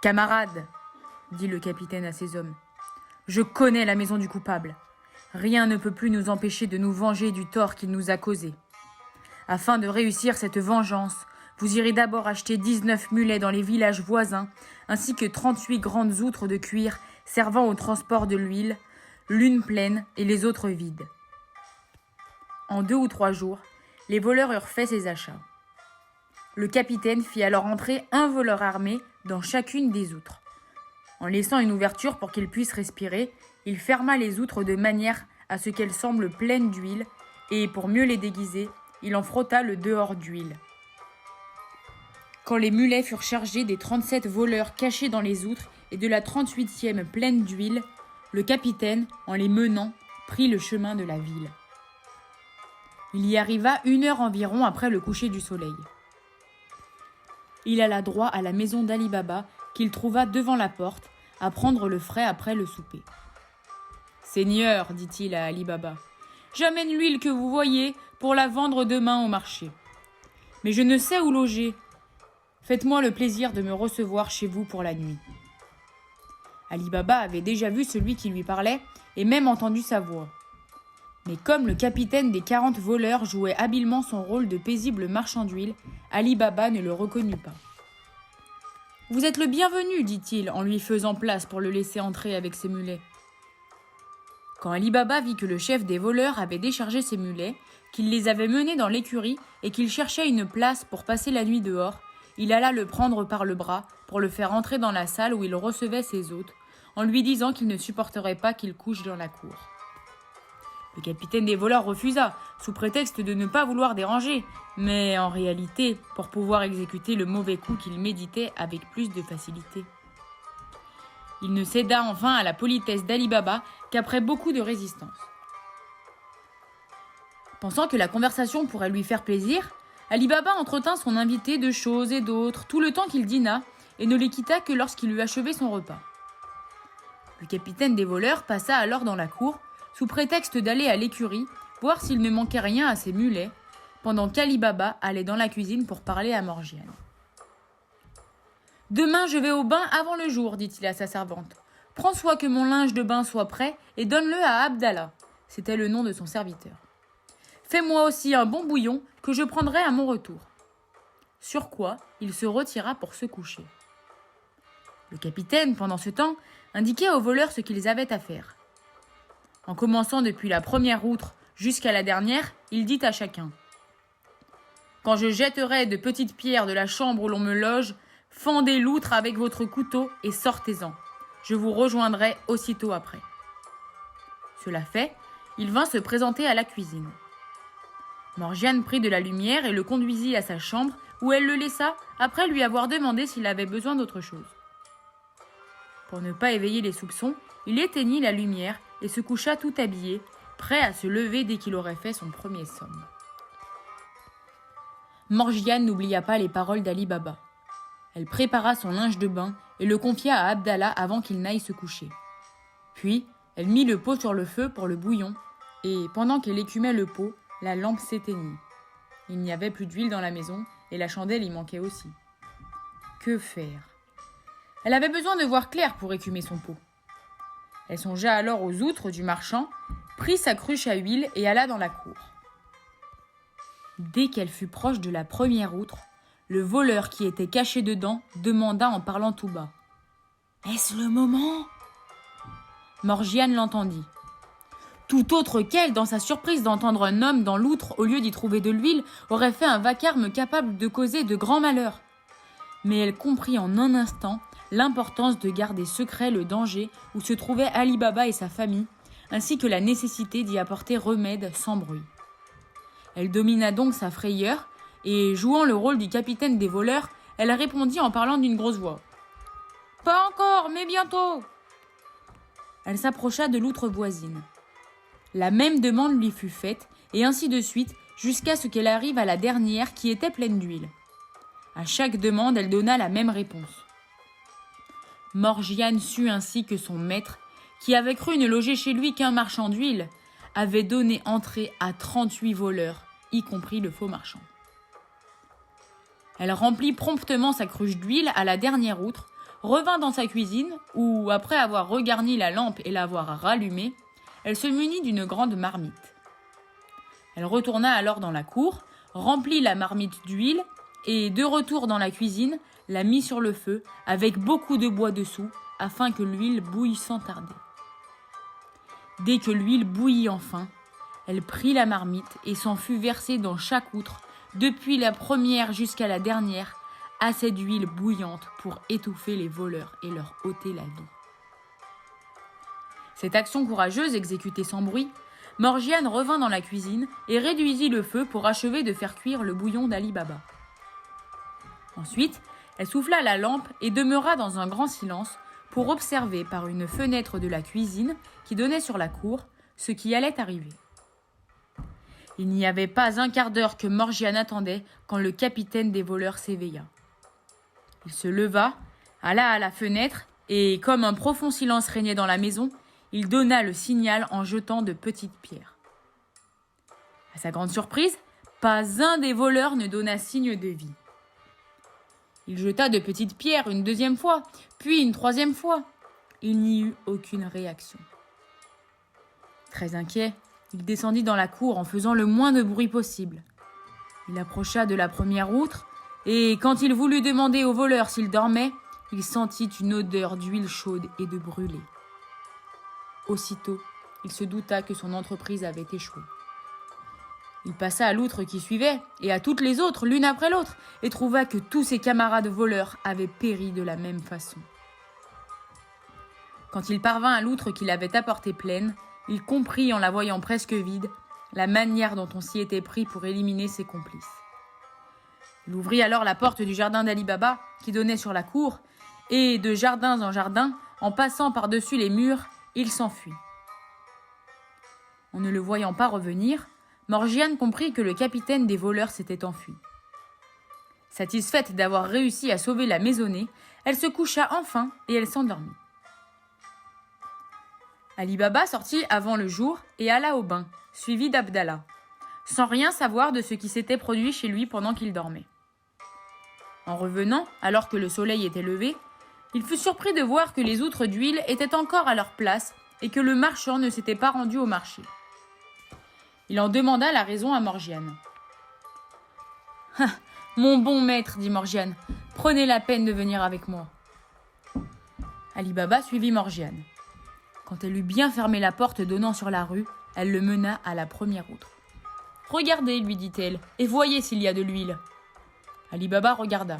« Camarades, dit le capitaine à ses hommes, je connais la maison du coupable. Rien ne peut plus nous empêcher de nous venger du tort qu'il nous a causé. Afin de réussir cette vengeance, vous irez d'abord acheter 19 mulets dans les villages voisins, ainsi que 38 grandes outres de cuir servant au transport de l'huile, l'une pleine et les autres vides. En 2 ou 3 jours, les voleurs eurent fait ces achats. Le capitaine fit alors entrer un voleur armé dans chacune des outres. En laissant une ouverture pour qu'il puisse respirer, il ferma les outres de manière à ce qu'elles semblent pleines d'huile, et pour mieux les déguiser, il en frotta le dehors d'huile. Quand les mulets furent chargés des 37 voleurs cachés dans les outres et de la 38e pleine d'huile, le capitaine, en les menant, prit le chemin de la ville. Il y arriva 1 heure environ après le coucher du soleil. Il alla droit à la maison d'Ali Baba, qu'il trouva devant la porte, à prendre le frais après le souper. « Seigneur, dit-il à Ali Baba, j'amène l'huile que vous voyez pour la vendre demain au marché. Mais je ne sais où loger. Faites-moi le plaisir de me recevoir chez vous pour la nuit. » Ali Baba avait déjà vu celui qui lui parlait et même entendu sa voix. Mais comme le capitaine des 40 voleurs jouait habilement son rôle de paisible marchand d'huile, Ali Baba ne le reconnut pas. « Vous êtes le bienvenu, dit-il en lui faisant place pour le laisser entrer avec ses mulets. Quand Ali Baba vit que le chef des voleurs avait déchargé ses mulets, qu'il les avait menés dans l'écurie et qu'il cherchait une place pour passer la nuit dehors, il alla le prendre par le bras pour le faire entrer dans la salle où il recevait ses hôtes, en lui disant qu'il ne supporterait pas qu'il couche dans la cour. Le capitaine des voleurs refusa, sous prétexte de ne pas vouloir déranger, mais en réalité pour pouvoir exécuter le mauvais coup qu'il méditait avec plus de facilité. Il ne céda enfin à la politesse d'Ali Baba qu'après beaucoup de résistance. Pensant que la conversation pourrait lui faire plaisir, Ali Baba entretint son invité de choses et d'autres tout le temps qu'il dîna et ne les quitta que lorsqu'il eut achevé son repas. Le capitaine des voleurs passa alors dans la cour, sous prétexte d'aller à l'écurie, voir s'il ne manquait rien à ses mulets, pendant qu'Ali Baba allait dans la cuisine pour parler à Morgiane. « Demain, je vais au bain avant le jour, dit-il à sa servante. Prends soin que mon linge de bain soit prêt et donne-le à Abdallah. C'était le nom de son serviteur. Fais-moi aussi un bon bouillon que je prendrai à mon retour. Sur quoi, il se retira pour se coucher. Le capitaine, pendant ce temps, indiquait aux voleurs ce qu'ils avaient à faire. En commençant depuis la première outre jusqu'à la dernière, il dit à chacun : « Quand je jetterai de petites pierres de la chambre où l'on me loge, fendez l'outre avec votre couteau et sortez-en. Je vous rejoindrai aussitôt après. » Cela fait, il vint se présenter à la cuisine. Morgiane prit de la lumière et le conduisit à sa chambre où elle le laissa après lui avoir demandé s'il avait besoin d'autre chose. Pour ne pas éveiller les soupçons, il éteignit la lumière et se coucha tout habillé, prêt à se lever dès qu'il aurait fait son premier somme. Morgiane n'oublia pas les paroles d'Ali Baba. Elle prépara son linge de bain et le confia à Abdallah avant qu'il n'aille se coucher. Puis, elle mit le pot sur le feu pour le bouillon, et pendant qu'elle écumait le pot, la lampe s'éteignit. Il n'y avait plus d'huile dans la maison, et la chandelle y manquait aussi. Que faire ? Elle avait besoin de voir clair pour écumer son pot. Elle songea alors aux outres du marchand, prit sa cruche à huile et alla dans la cour. Dès qu'elle fut proche de la première outre, le voleur qui était caché dedans demanda en parlant tout bas : « Est-ce le moment ?» Morgiane l'entendit. Tout autre qu'elle, dans sa surprise d'entendre un homme dans l'outre au lieu d'y trouver de l'huile, aurait fait un vacarme capable de causer de grands malheurs. Mais elle comprit en un instant l'importance de garder secret le danger où se trouvaient Ali Baba et sa famille, ainsi que la nécessité d'y apporter remède sans bruit. Elle domina donc sa frayeur, et, jouant le rôle du capitaine des voleurs, elle répondit en parlant d'une grosse voix. « Pas encore, mais bientôt !» Elle s'approcha de l'outre voisine. La même demande lui fut faite, et ainsi de suite, jusqu'à ce qu'elle arrive à la dernière qui était pleine d'huile. À chaque demande, elle donna la même réponse. Morgiane sut ainsi que son maître, qui avait cru ne loger chez lui qu'un marchand d'huile, avait donné entrée à 38 voleurs, y compris le faux marchand. Elle remplit promptement sa cruche d'huile à la dernière outre, revint dans sa cuisine où, après avoir regarni la lampe et l'avoir rallumée, elle se munit d'une grande marmite. Elle retourna alors dans la cour, remplit la marmite d'huile et, de retour dans la cuisine, la mit sur le feu avec beaucoup de bois dessous afin que l'huile bouille sans tarder. Dès que l'huile bouillit enfin, elle prit la marmite et s'en fut versée dans chaque outre, depuis la première jusqu'à la dernière, assez d'huile bouillante pour étouffer les voleurs et leur ôter la vie. Cette action courageuse exécutée sans bruit, Morgiane revint dans la cuisine et réduisit le feu pour achever de faire cuire le bouillon d'Ali Baba. Ensuite, elle souffla la lampe et demeura dans un grand silence pour observer par une fenêtre de la cuisine qui donnait sur la cour ce qui allait arriver. Il n'y avait pas un quart d'heure que Morgiane attendait quand le capitaine des voleurs s'éveilla. Il se leva, alla à la fenêtre et, comme un profond silence régnait dans la maison, il donna le signal en jetant de petites pierres. À sa grande surprise, pas un des voleurs ne donna signe de vie. Il jeta de petites pierres une deuxième fois, puis une troisième fois. Il n'y eut aucune réaction. Très inquiet, il descendit dans la cour en faisant le moins de bruit possible. Il approcha de la première outre et, quand il voulut demander aux voleurs s'ils dormaient, il sentit une odeur d'huile chaude et de brûlé. Aussitôt, il se douta que son entreprise avait échoué. Il passa à l'outre qui suivait et à toutes les autres, l'une après l'autre, et trouva que tous ses camarades voleurs avaient péri de la même façon. Quand il parvint à l'outre qu'il avait apportée pleine, il comprit, en la voyant presque vide, la manière dont on s'y était pris pour éliminer ses complices. Il ouvrit alors la porte du jardin d'Ali Baba, qui donnait sur la cour, et de jardin en jardin, en passant par-dessus les murs, il s'enfuit. En ne le voyant pas revenir, Morgiane comprit que le capitaine des voleurs s'était enfui. Satisfaite d'avoir réussi à sauver la maisonnée, elle se coucha enfin et elle s'endormit. Ali Baba sortit avant le jour et alla au bain, suivi d'Abdallah, sans rien savoir de ce qui s'était produit chez lui pendant qu'il dormait. En revenant, alors que le soleil était levé, il fut surpris de voir que les outres d'huile étaient encore à leur place et que le marchand ne s'était pas rendu au marché. Il en demanda la raison à Morgiane. « Mon bon maître, dit Morgiane, prenez la peine de venir avec moi. » Ali Baba suivit Morgiane. Quand elle eut bien fermé la porte donnant sur la rue, elle le mena à la première outre. « Regardez, lui dit-elle, et voyez s'il y a de l'huile. » Ali Baba regarda.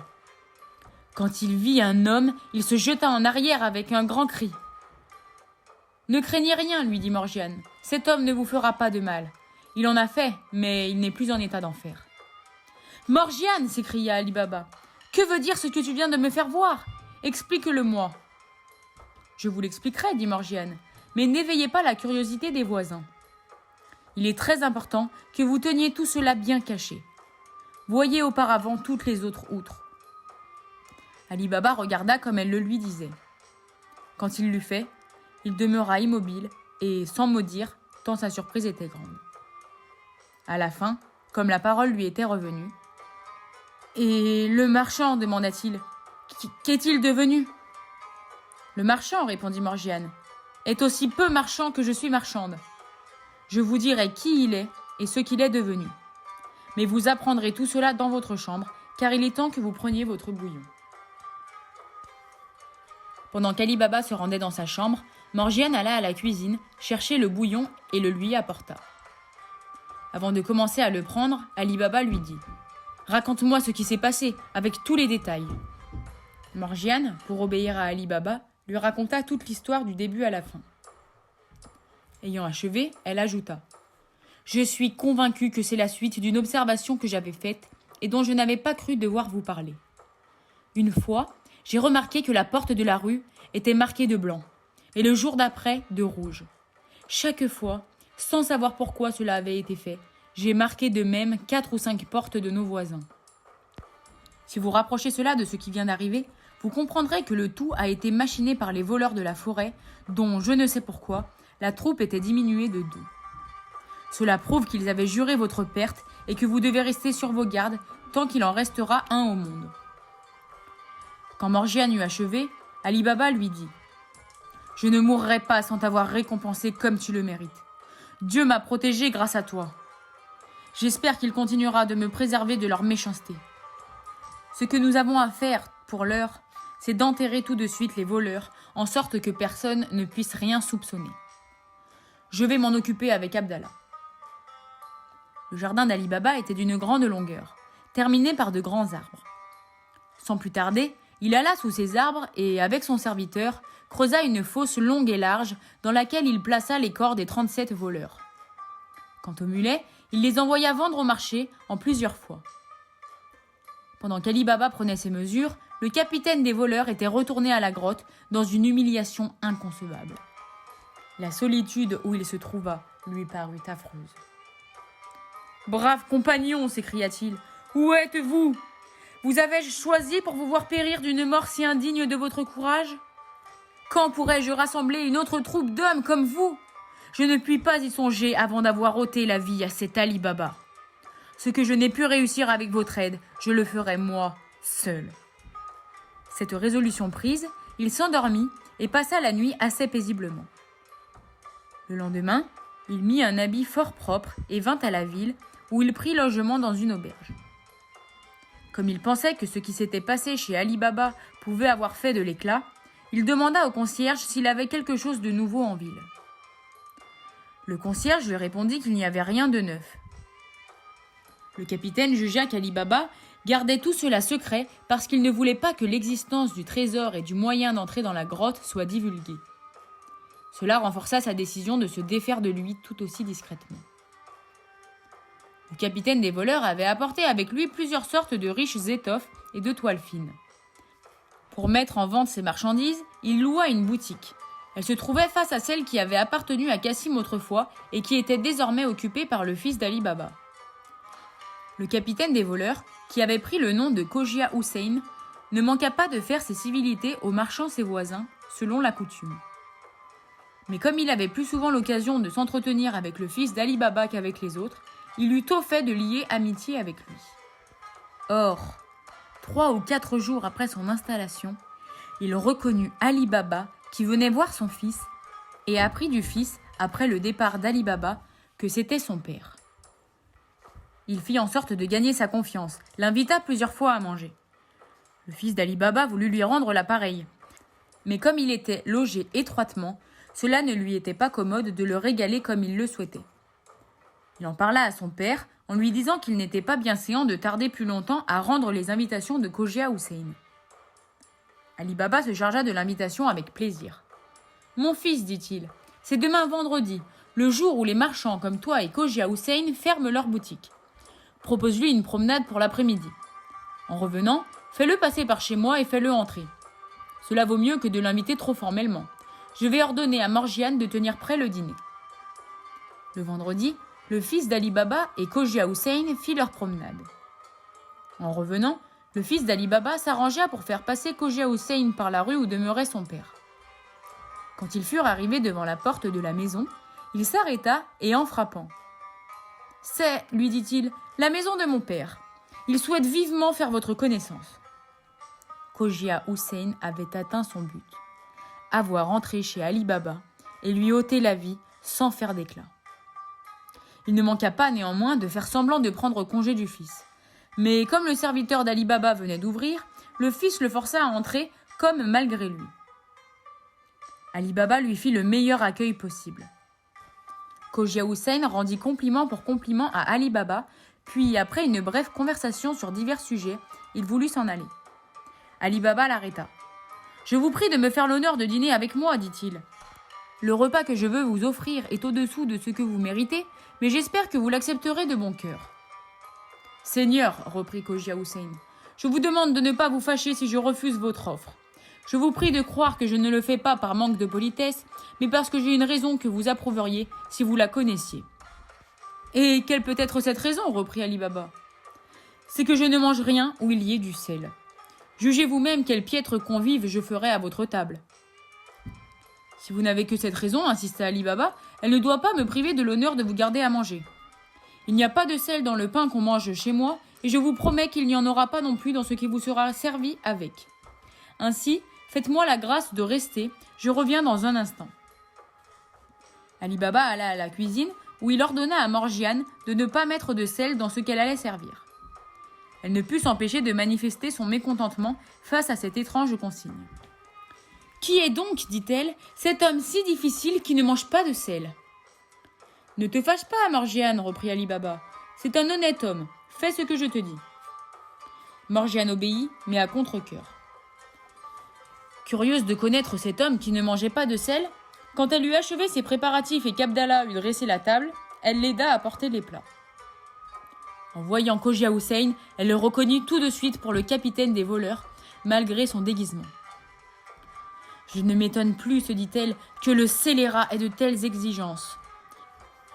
Quand il vit un homme, il se jeta en arrière avec un grand cri. « Ne craignez rien, lui dit Morgiane, cet homme ne vous fera pas de mal. Il en a fait, mais il n'est plus en état d'en faire. »« Morgiane !» s'écria Ali Baba. « Que veut dire ce que tu viens de me faire voir ? Explique-le-moi. »« Je vous l'expliquerai, dit Morgiane, mais n'éveillez pas la curiosité des voisins. Il est très important que vous teniez tout cela bien caché. Voyez auparavant toutes les autres outres. » Ali Baba regarda comme elle le lui disait. Quand il l'eut fait, il demeura immobile et sans mot dire, tant sa surprise était grande. À la fin, comme la parole lui était revenue, « Et le marchand, demanda-t-il, qu'est-il devenu ?»« Le marchand, répondit Morgiane, est aussi peu marchand que je suis marchande. Je vous dirai qui il est et ce qu'il est devenu. Mais vous apprendrez tout cela dans votre chambre, car il est temps que vous preniez votre bouillon. » Pendant qu'Ali Baba se rendait dans sa chambre, Morgiane alla à la cuisine, chercher le bouillon et le lui apporta. Avant de commencer à le prendre, Ali Baba lui dit « Raconte-moi ce qui s'est passé, avec tous les détails. » Morgiane, pour obéir à Ali Baba, lui raconta toute l'histoire du début à la fin. Ayant achevé, elle ajouta « Je suis convaincue que c'est la suite d'une observation que j'avais faite et dont je n'avais pas cru devoir vous parler. Une fois, j'ai remarqué que la porte de la rue était marquée de blanc, et le jour d'après, de rouge. Chaque fois, sans savoir pourquoi cela avait été fait, j'ai marqué de même 4 ou 5 portes de nos voisins. Si vous rapprochez cela de ce qui vient d'arriver, vous comprendrez que le tout a été machiné par les voleurs de la forêt, dont, je ne sais pourquoi, la troupe était diminuée de 2. Cela prouve qu'ils avaient juré votre perte et que vous devez rester sur vos gardes tant qu'il en restera un au monde. » Quand Morgiane eut achevé, Ali Baba lui dit « Je ne mourrai pas sans t'avoir récompensé comme tu le mérites. Dieu m'a protégé grâce à toi. J'espère qu'il continuera de me préserver de leur méchanceté. Ce que nous avons à faire pour l'heure, c'est d'enterrer tout de suite les voleurs, en sorte que personne ne puisse rien soupçonner. Je vais m'en occuper avec Abdallah. » Le jardin d'Ali Baba était d'une grande longueur, terminé par de grands arbres. Sans plus tarder, il alla sous ces arbres et, avec son serviteur, creusa une fosse longue et large dans laquelle il plaça les corps des 37 voleurs. Quant aux mulets, il les envoya vendre au marché en plusieurs fois. Pendant qu'Ali Baba prenait ses mesures, le capitaine des voleurs était retourné à la grotte dans une humiliation inconcevable. La solitude où il se trouva lui parut affreuse. « Brave compagnon !» s'écria-t-il. « Où êtes-vous ? Vous avais-je choisi pour vous voir périr d'une mort si indigne de votre courage ? Quand pourrais-je rassembler une autre troupe d'hommes comme vous ? Je ne puis pas y songer avant d'avoir ôté la vie à cet Ali Baba. Ce que je n'ai pu réussir avec votre aide, je le ferai moi, seul. » Cette résolution prise, il s'endormit et passa la nuit assez paisiblement. Le lendemain, il mit un habit fort propre et vint à la ville, où il prit logement dans une auberge. Comme il pensait que ce qui s'était passé chez Ali Baba pouvait avoir fait de l'éclat, il demanda au concierge s'il avait quelque chose de nouveau en ville. Le concierge lui répondit qu'il n'y avait rien de neuf. Le capitaine jugea qu'Ali Baba gardait tout cela secret parce qu'il ne voulait pas que l'existence du trésor et du moyen d'entrer dans la grotte soit divulguée. Cela renforça sa décision de se défaire de lui tout aussi discrètement. Le capitaine des voleurs avait apporté avec lui plusieurs sortes de riches étoffes et de toiles fines. Pour mettre en vente ses marchandises, il loua une boutique. Elle se trouvait face à celle qui avait appartenu à Cassim autrefois et qui était désormais occupée par le fils d'Ali Baba. Le capitaine des voleurs, qui avait pris le nom de Khogia Hussein, ne manqua pas de faire ses civilités aux marchands ses voisins, selon la coutume. Mais comme il avait plus souvent l'occasion de s'entretenir avec le fils d'Ali Baba qu'avec les autres, il eut tôt fait de lier amitié avec lui. Or, 3 ou 4 jours après son installation, il reconnut Ali Baba qui venait voir son fils et apprit du fils, après le départ d'Ali Baba, que c'était son père. Il fit en sorte de gagner sa confiance, l'invita plusieurs fois à manger. Le fils d'Ali Baba voulut lui rendre l'appareil, mais comme il était logé étroitement, cela ne lui était pas commode de le régaler comme il le souhaitait. Il en parla à son père en lui disant qu'il n'était pas bien séant de tarder plus longtemps à rendre les invitations de Khogia Hussein. Ali Baba se chargea de l'invitation avec plaisir. « Mon fils, dit-il, c'est demain vendredi, le jour où les marchands comme toi et Khogia Hussein ferment leur boutique. Propose-lui une promenade pour l'après-midi. En revenant, fais-le passer par chez moi et fais-le entrer. Cela vaut mieux que de l'inviter trop formellement. Je vais ordonner à Morgiane de tenir prêt le dîner. » Le vendredi, le fils d'Ali Baba et Khogia Hussein fit leur promenade. En revenant, le fils d'Ali Baba s'arrangea pour faire passer Khogia Hussein par la rue où demeurait son père. Quand ils furent arrivés devant la porte de la maison, il s'arrêta et en frappant. « C'est, lui dit-il, la maison de mon père. Il souhaite vivement faire votre connaissance. » Khogia Hussein avait atteint son but, avoir entré chez Ali Baba et lui ôter la vie sans faire d'éclat. Il ne manqua pas néanmoins de faire semblant de prendre congé du fils. Mais comme le serviteur d'Ali Baba venait d'ouvrir, le fils le força à entrer comme malgré lui. Ali Baba lui fit le meilleur accueil possible. Khogia Hussein rendit compliment pour compliment à Ali Baba, puis après une brève conversation sur divers sujets, il voulut s'en aller. Ali Baba l'arrêta. « Je vous prie de me faire l'honneur de dîner avec moi, dit-il. Le repas que je veux vous offrir est au-dessous de ce que vous méritez, mais j'espère que vous l'accepterez de bon cœur. »« Seigneur, reprit Khogia Hussein, je vous demande de ne pas vous fâcher si je refuse votre offre. Je vous prie de croire que je ne le fais pas par manque de politesse, mais parce que j'ai une raison que vous approuveriez si vous la connaissiez. »« Et quelle peut être cette raison ?» reprit Ali Baba. « C'est que je ne mange rien où il y ait du sel. Jugez vous-même quel piètre convive je ferai à votre table. » « Si vous n'avez que cette raison, insista Ali Baba, elle ne doit pas me priver de l'honneur de vous garder à manger. Il n'y a pas de sel dans le pain qu'on mange chez moi, et je vous promets qu'il n'y en aura pas non plus dans ce qui vous sera servi avec. Ainsi, Faites-moi la grâce de rester, je reviens dans un instant. Ali Baba alla à la cuisine où il ordonna à Morgiane de ne pas mettre de sel dans ce qu'elle allait servir. Elle ne put s'empêcher de manifester son mécontentement face à cette étrange consigne. « Qui est donc, dit-elle, cet homme si difficile qui ne mange pas de sel ?»« Ne te fâche pas, Morgiane, reprit Ali Baba. C'est un honnête homme. Fais ce que je te dis. » Morgiane obéit, mais à contre-cœur. Curieuse de connaître cet homme qui ne mangeait pas de sel, quand elle eut achevé ses préparatifs et qu'Abdallah eut dressé la table, elle l'aida à porter les plats. En voyant Khogia Hussein, elle le reconnut tout de suite pour le capitaine des voleurs, malgré son déguisement. « Je ne m'étonne plus, se dit-elle, que le scélérat ait de telles exigences.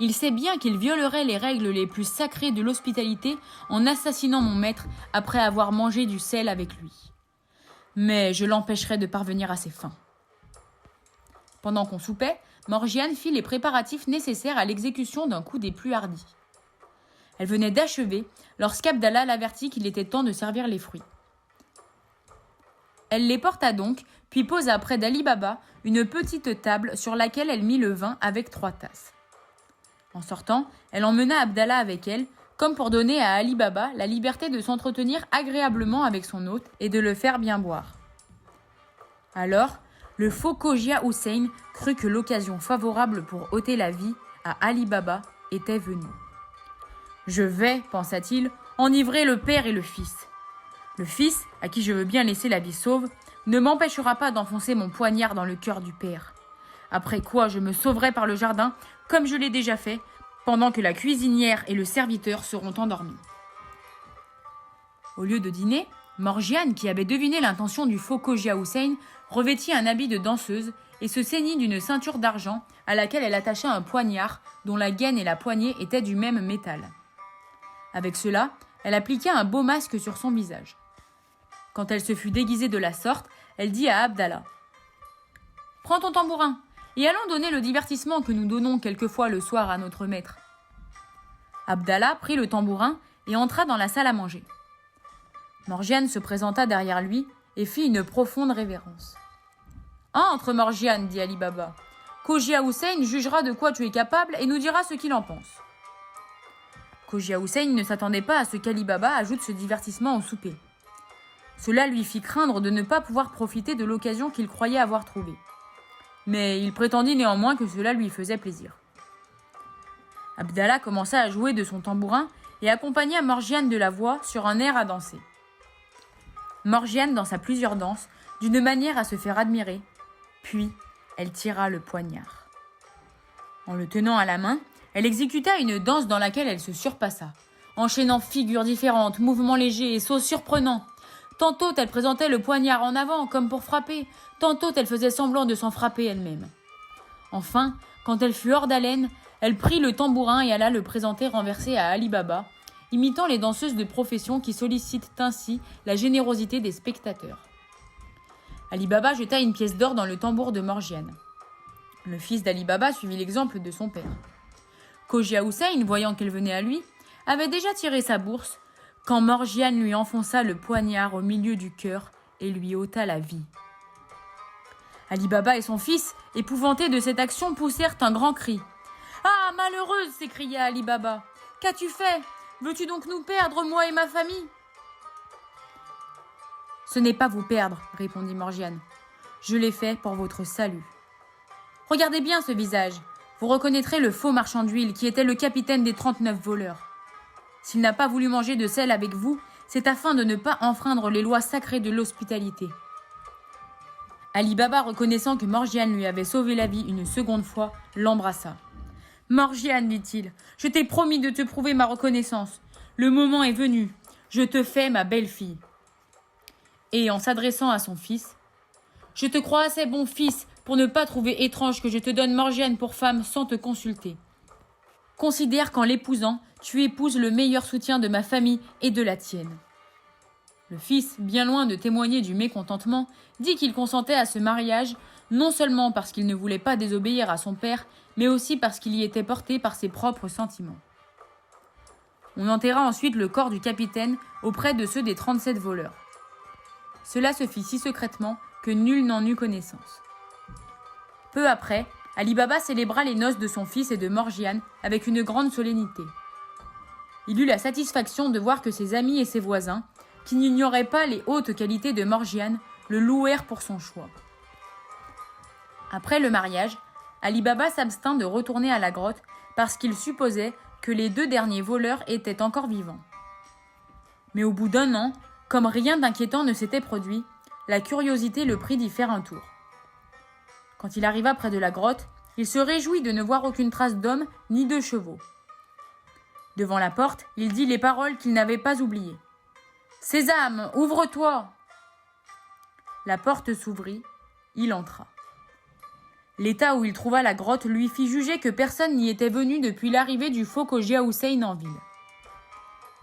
Il sait bien qu'il violerait les règles les plus sacrées de l'hospitalité en assassinant mon maître après avoir mangé du sel avec lui. Mais je l'empêcherai de parvenir à ses fins. » Pendant qu'on soupait, Morgiane fit les préparatifs nécessaires à l'exécution d'un coup des plus hardis. Elle venait d'achever lorsqu'Abdallah l'avertit qu'il était temps de servir les fruits. Elle les porta donc, puis posa près d'Ali Baba une petite table sur laquelle elle mit le vin avec 3 tasses. En sortant, elle emmena Abdallah avec elle, comme pour donner à Ali Baba la liberté de s'entretenir agréablement avec son hôte et de le faire bien boire. Alors, le faux Khogia Hussein crut que l'occasion favorable pour ôter la vie à Ali Baba était venue. « Je vais, pensa-t-il, enivrer le père et le fils. Le fils, à qui je veux bien laisser la vie sauve, ne m'empêchera pas d'enfoncer mon poignard dans le cœur du père. Après quoi je me sauverai par le jardin, comme je l'ai déjà fait, pendant que la cuisinière et le serviteur seront endormis. » Au lieu de dîner, Morgiane, qui avait deviné l'intention du faux Khogia Hussein, revêtit un habit de danseuse et se ceignit d'une ceinture d'argent à laquelle elle attacha un poignard dont la gaine et la poignée étaient du même métal. Avec cela, elle appliqua un beau masque sur son visage. Quand elle se fut déguisée de la sorte, elle dit à Abdallah : « Prends ton tambourin et allons donner le divertissement que nous donnons quelquefois le soir à notre maître. » Abdallah prit le tambourin et entra dans la salle à manger. Morgiane se présenta derrière lui et fit une profonde révérence. « Entre, Morgiane, dit Ali Baba. Khogia Hussein jugera de quoi tu es capable et nous dira ce qu'il en pense. » Khogia Hussein ne s'attendait pas à ce qu'Ali Baba ajoute ce divertissement au souper. Cela lui fit craindre de ne pas pouvoir profiter de l'occasion qu'il croyait avoir trouvée. Mais il prétendit néanmoins que cela lui faisait plaisir. Abdallah commença à jouer de son tambourin et accompagna Morgiane de la voix sur un air à danser. Morgiane dansa plusieurs danses, d'une manière à se faire admirer, puis elle tira le poignard. En le tenant à la main, elle exécuta une danse dans laquelle elle se surpassa, enchaînant figures différentes, mouvements légers et sauts surprenants. Tantôt elle présentait le poignard en avant comme pour frapper, tantôt elle faisait semblant de s'en frapper elle-même. Enfin, quand elle fut hors d'haleine, elle prit le tambourin et alla le présenter renversé à Ali Baba, imitant les danseuses de profession qui sollicitent ainsi la générosité des spectateurs. Ali Baba jeta une pièce d'or dans le tambour de Morgiane. Le fils d'Ali Baba suivit l'exemple de son père. Khogia Hussein, voyant qu'elle venait à lui, avait déjà tiré sa bourse quand Morgiane lui enfonça le poignard au milieu du cœur et lui ôta la vie. Ali Baba et son fils, épouvantés de cette action, poussèrent un grand cri. « Ah, malheureuse !» s'écria Ali Baba. « Qu'as-tu fait ? Veux-tu donc nous perdre, moi et ma famille ?»« Ce n'est pas vous perdre, » répondit Morgiane. « Je l'ai fait pour votre salut. Regardez bien ce visage. Vous reconnaîtrez le faux marchand d'huile qui était le capitaine des 39 voleurs. S'il n'a pas voulu manger de sel avec vous, c'est afin de ne pas enfreindre les lois sacrées de l'hospitalité. » Ali Baba, reconnaissant que Morgiane lui avait sauvé la vie une seconde fois, l'embrassa. « Morgiane, dit-il, je t'ai promis de te prouver ma reconnaissance. Le moment est venu. Je te fais ma belle-fille. » Et en s'adressant à son fils, « Je te crois assez bon fils pour ne pas trouver étrange que je te donne Morgiane pour femme sans te consulter. Considère qu'en l'épousant, tu épouses le meilleur soutien de ma famille et de la tienne. » Le fils, bien loin de témoigner du mécontentement, dit qu'il consentait à ce mariage, non seulement parce qu'il ne voulait pas désobéir à son père, mais aussi parce qu'il y était porté par ses propres sentiments. On enterra ensuite le corps du capitaine auprès de ceux des 37 voleurs. Cela se fit si secrètement que nul n'en eut connaissance. Peu après, Ali Baba célébra les noces de son fils et de Morgiane avec une grande solennité. Il eut la satisfaction de voir que ses amis et ses voisins, qui n'ignoraient pas les hautes qualités de Morgiane, le louèrent pour son choix. Après le mariage, Ali Baba s'abstint de retourner à la grotte parce qu'il supposait que les 2 derniers voleurs étaient encore vivants. Mais au bout d'1 an, comme rien d'inquiétant ne s'était produit, la curiosité le prit d'y faire un tour. Quand il arriva près de la grotte, il se réjouit de ne voir aucune trace d'homme ni de chevaux. Devant la porte, il dit les paroles qu'il n'avait pas oubliées. « Sésame, ouvre-toi » La porte s'ouvrit, il entra. L'état où il trouva la grotte lui fit juger que personne n'y était venu depuis l'arrivée du faux Chogia Hussein en ville.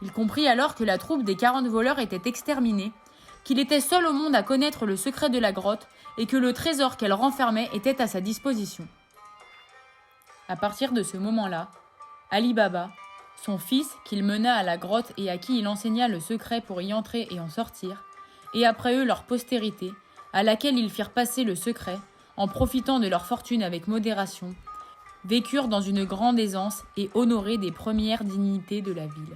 Il comprit alors que la troupe des 40 voleurs était exterminée, qu'il était seul au monde à connaître le secret de la grotte et que le trésor qu'elle renfermait était à sa disposition. À partir de ce moment-là, Ali Baba, son fils qu'il mena à la grotte et à qui il enseigna le secret pour y entrer et en sortir, et après eux leur postérité, à laquelle ils firent passer le secret, en profitant de leur fortune avec modération, vécurent dans une grande aisance et honorés des premières dignités de la ville.